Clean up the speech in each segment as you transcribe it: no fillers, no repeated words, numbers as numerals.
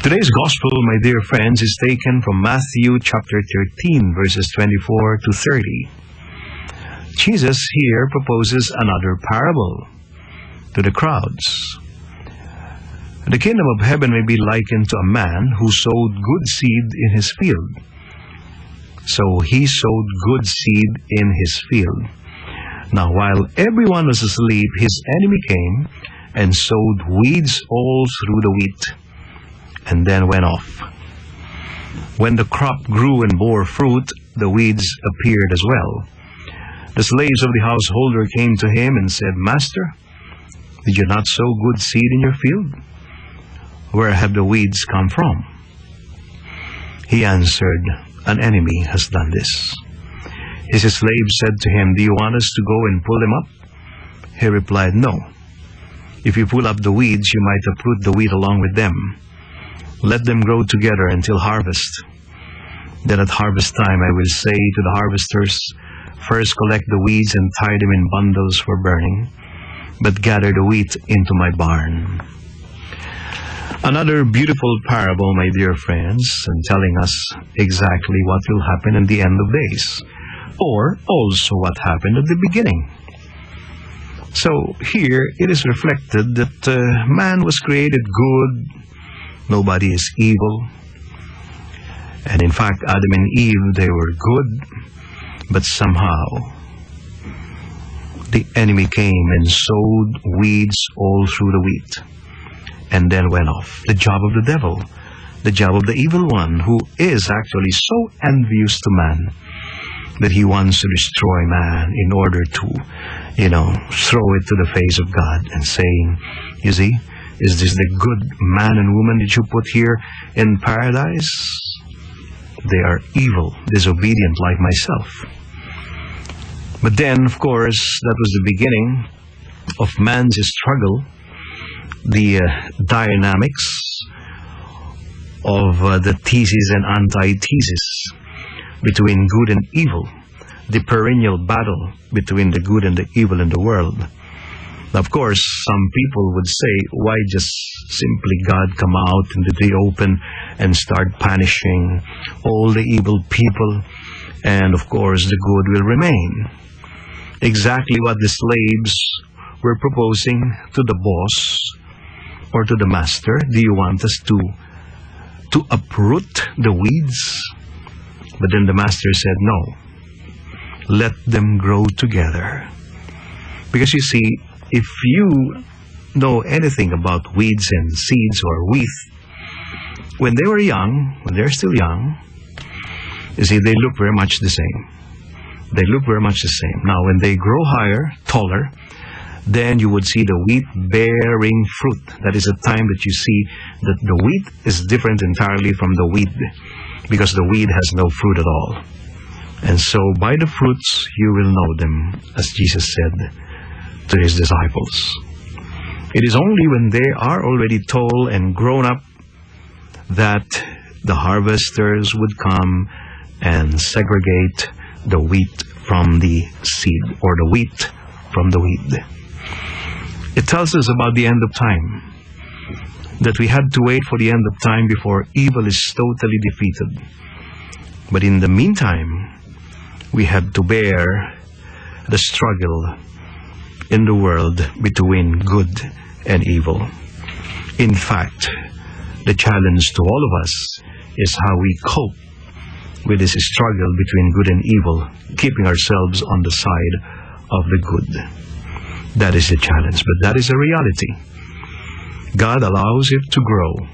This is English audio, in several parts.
Today's gospel, my dear friends, is taken from Matthew chapter 13, verses 24 to 30. Jesus here proposes another parable to the crowds. The kingdom of heaven may be likened to a man who sowed good seed in his field. So he sowed good seed in his field. Now, while everyone was asleep, his enemy came and sowed weeds all through the wheat, and then went off. When the crop grew and bore fruit, the weeds appeared as well. The slaves of the householder came to him and said, "Master, did you not sow good seed in your field? Where have the weeds come from?" He answered, "An enemy has done this." His slaves said to him, "Do you want us to go and pull them up?" He replied, "No. If you pull up the weeds, you might uproot the wheat along with them. Let them grow together until harvest. Then at harvest time I will say to the harvesters, first collect the weeds and tie them in bundles for burning, but gather the wheat into my barn." Another beautiful parable, my dear friends, and telling us exactly what will happen in the end of days, or also what happened at the beginning. So here it is reflected that man was created good, nobody is evil, and in fact Adam and Eve, they were good, but somehow the enemy came and sowed weeds all through the wheat, and then went off. The job of the devil, the job of the evil one, who is actually so envious to man that he wants to destroy man in order to, throw it to the face of God and saying, "You see, is this the good man and woman that you put here in paradise? They are evil, disobedient like myself." But then, of course, that was the beginning of man's struggle, the dynamics of the thesis and antithesis between good and evil, the perennial battle between the good and the evil in the world. Now, of course, some people would say, why just simply God come out into the open and start punishing all the evil people, and of course the good will remain? Exactly what the slaves were proposing to the boss or to the master. Do you want us to uproot the weeds? But then the master said, "No, let them grow together." Because you see, if you know anything about weeds and seeds or wheat, when they were young, when they're still young, you see, they look very much the same. They look very much the same. Now, when they grow higher, taller, then you would see the wheat bearing fruit. That is a time that you see that the wheat is different entirely from the weed, because the weed has no fruit at all. And so by the fruits you will know them, as Jesus said to his disciples. It is only when they are already tall and grown up that the harvesters would come and segregate the wheat from the seed, or the wheat from the weed. It tells us about the end of time, that we had to wait for the end of time before evil is totally defeated. But in the meantime, we had to bear the struggle in the world between good and evil. In fact, the challenge to all of us is how we cope with this struggle between good and evil, keeping ourselves on the side of the good. That is the challenge, but that is a reality. God allows it to grow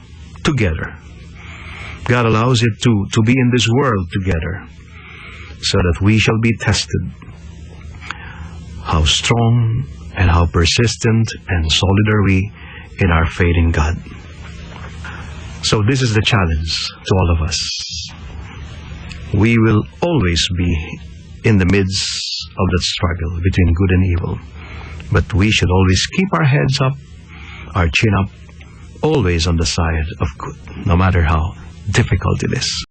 together. God allows it to be in this world together, so that we shall be tested how strong and how persistent and solid are we in our faith in God. So this is the challenge to all of us. We will always be in the midst of that struggle between good and evil, but we should always keep our heads up, our chin up, always on the side of good, no matter how difficult it is.